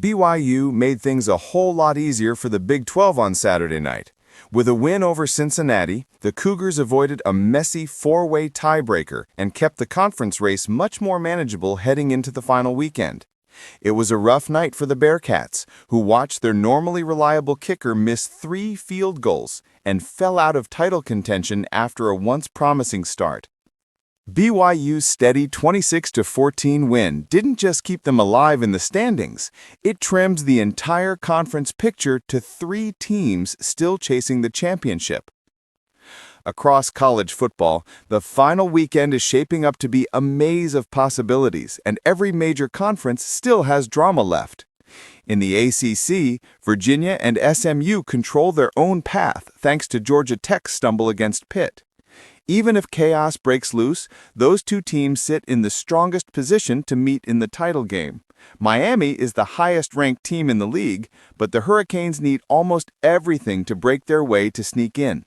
BYU made things a whole lot easier for the Big 12 on Saturday night. With a win over Cincinnati, the Cougars avoided a messy four-way tiebreaker and kept the conference race much more manageable heading into the final weekend. It was a rough night for the Bearcats, who watched their normally reliable kicker miss 3 field goals and fell out of title contention after a once promising start. BYU's steady 26-14 win didn't just keep them alive in the standings, it trimmed the entire conference picture to 3 teams still chasing the championship. Across college football, the final weekend is shaping up to be a maze of possibilities, and every major conference still has drama left. In the ACC, Virginia and SMU control their own path thanks to Georgia Tech's stumble against Pitt. Even if chaos breaks loose, those 2 teams sit in the strongest position to meet in the title game. Miami is the highest-ranked team in the league, but the Hurricanes need almost everything to break their way to sneak in.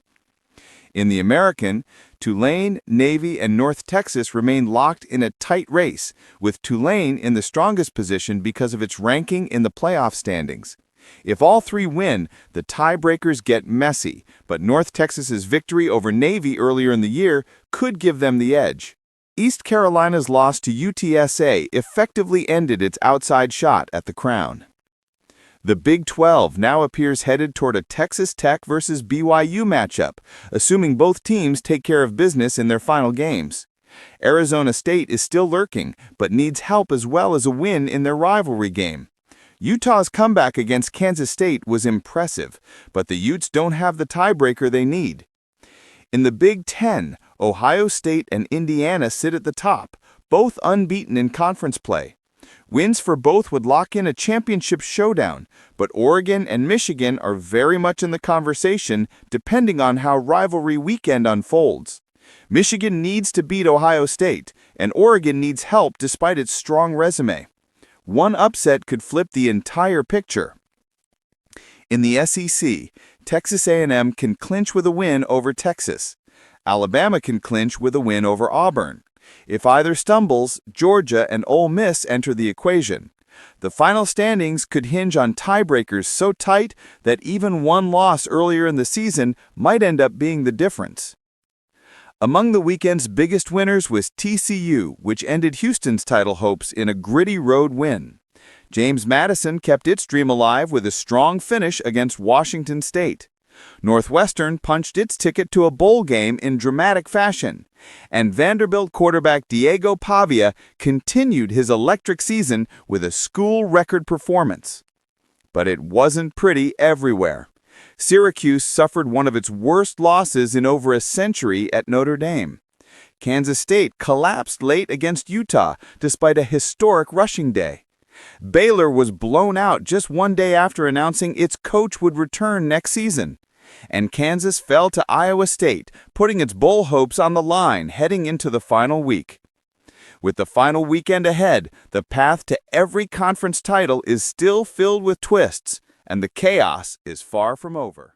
In the American, Tulane, Navy, and North Texas remain locked in a tight race, with Tulane in the strongest position because of its ranking in the playoff standings. If all 3 win, the tiebreakers get messy, but North Texas's victory over Navy earlier in the year could give them the edge. East Carolina's loss to UTSA effectively ended its outside shot at the crown. The Big 12 now appears headed toward a Texas Tech versus BYU matchup, assuming both teams take care of business in their final games. Arizona State is still lurking, but needs help as well as a win in their rivalry game. Utah's comeback against Kansas State was impressive, but the Utes don't have the tiebreaker they need. In the Big 10, Ohio State and Indiana sit at the top, both unbeaten in conference play. Wins for both would lock in a championship showdown, but Oregon and Michigan are very much in the conversation depending on how rivalry weekend unfolds. Michigan needs to beat Ohio State, and Oregon needs help despite its strong resume. One upset could flip the entire picture. In the SEC, Texas A&M can clinch with a win over Texas. Alabama can clinch with a win over Auburn. If either stumbles, Georgia and Ole Miss enter the equation. The final standings could hinge on tiebreakers so tight that even one loss earlier in the season might end up being the difference. Among the weekend's biggest winners was TCU, which ended Houston's title hopes in a gritty road win. James Madison kept its dream alive with a strong finish against Washington State. Northwestern punched its ticket to a bowl game in dramatic fashion. And Vanderbilt quarterback Diego Pavia continued his electric season with a school record performance. But it wasn't pretty everywhere. Syracuse suffered one of its worst losses in over a century at Notre Dame. Kansas State collapsed late against Utah despite a historic rushing day. Baylor was blown out just one day after announcing its coach would return next season. And Kansas fell to Iowa State, putting its bowl hopes on the line heading into the final week. With the final weekend ahead, the path to every conference title is still filled with twists, and the chaos is far from over.